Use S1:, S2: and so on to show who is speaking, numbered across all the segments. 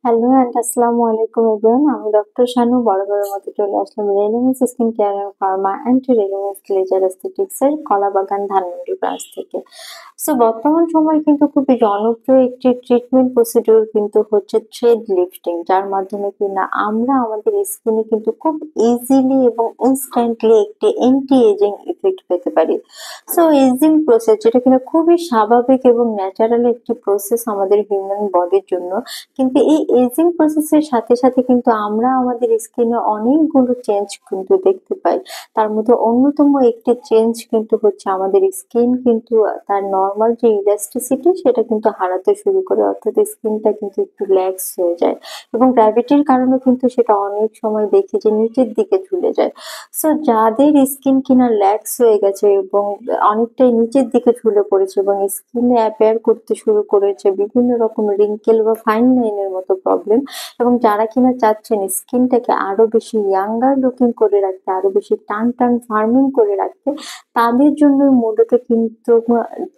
S1: Hello and আসসালামু আলাইকুম everyone. আমি ডক্টর শানু বরাবরের মতো চলে আসলাম Relevance skin care and pharma and Relevance laser aesthetics এর কলাবাগান ধানমন্ডি ব্রাঞ্চ থেকে। সো বর্তমান সময়ে কিন্তু খুবই জনপ্রিয় একটি ট্রিটমেন্ট প্রসিডিউর কিন্তু হচ্ছে থ্রেড লিফটিং, যার মাধ্যমে কিনা আমরা আমাদের স্কিনে কিন্তু খুব ইজিলি এবং ইনস্ট্যান্টলি একটি অ্যান্টি এজিং ইফেক্ট পেতে পারি। সো এজিং প্রসেস যেটা কিনা খুবই স্বাভাবিক এবং ন্যাচারাল একটি প্রসেস আমাদের হিউম্যান বডির জন্য, কিন্তু এই এজিং প্রসেসের সাথে সাথে কিন্তু আমরা আমাদের স্কিনে অনেকগুলো চেঞ্জ কিন্তু দেখতে পাই। তার মধ্যে অন্যতম একটি চেঞ্জ কিন্তু হচ্ছে আমাদের স্কিন কিন্তু তার নর্মাল যে ইলাস্টিসিটি সেটা কিন্তু হারাতে শুরু করে, অর্থাৎ স্কিনটা কিন্তু একটু ল্যাক্স হয়ে যায় এবং গ্র্যাভিটির কারণে কিন্তু সেটা অনেক সময় দেখি যে নিচের দিকে ঝুলে যায়। সো যাদের স্কিন কিনা ল্যাক্স হয়ে গেছে এবং অনেকটাই নিচের দিকে ঝুলে পড়েছে এবং স্কিনে অ্যাপিয়ার করতে শুরু করেছে বিভিন্ন রকম রিঙ্কেল বা ফাইন লাইনের মতো প্রবলেম, এবং যারা কিনা চাচ্ছেন স্কিনটাকে আরো বেশি ইয়াঙ্গার লুকিং করে রাখতে, আরো বেশি টান টান ফার্মিং করে রাখতে, তাদের জন্য মূলত কিন্তু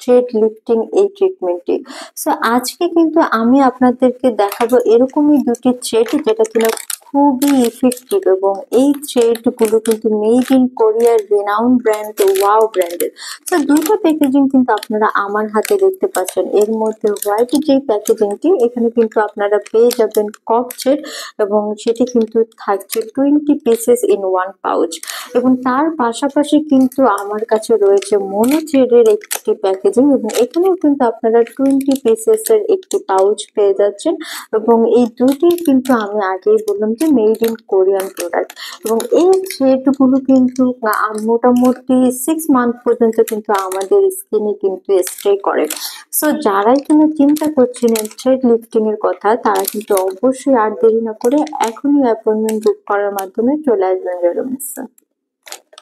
S1: থ্রেড লিফটিং এই ট্রিটমেন্টটি। সো আজকে কিন্তু আমি আপনাদেরকে দেখাবো এরকমই দুটি থ্রেড যেটা কিনা খুবই ইফেক্টিভ, এবং এই থ্রেড গুলো কিন্তু মেড ইন কোরিয়ার রেনাউন্ড ব্র্যান্ড ওয়াও ব্র্যান্ডের। তো দুইটা প্যাকেজিং কিন্তু আপনারা আমার হাতে দেখতে পাচ্ছেন। এর মধ্যে হোয়াইট যে প্যাকেজিংটি, এখানে কিন্তু আপনারা পেয়ে যাবেন কফ থ্রেড, এবং সেটি কিন্তু থাকছে 20 পিসেস ইন ওয়ান পাউচ। এবং তার পাশাপাশি কিন্তু আমার কাছে রয়েছে মোনো থ্রেডের একটি প্যাকেজিং, এবং এখানেও কিন্তু আপনারা 20 পিসেস এর একটি পাউচ পেয়ে যাচ্ছেন। এবং এই দুটি কিন্তু আমি আগেই বললাম যে মেড ইন কোরিয়ান প্রোডাক্ট, এবং এই থ্রেড গুলো কিন্তু মোটামুটি 6 মান্থ পর্যন্ত কিন্তু আমাদের স্কিনে কিন্তু স্টে করে। সো যারাই কিনা চিন্তা করছিলেন থ্রেড লিফটিং এর কথা, তারা কিন্তু অবশ্যই আর দেরি না করে এখনই অ্যাপয়েন্টমেন্ট বুক করার মাধ্যমে চলে আসবেন রেলুমেন্সে।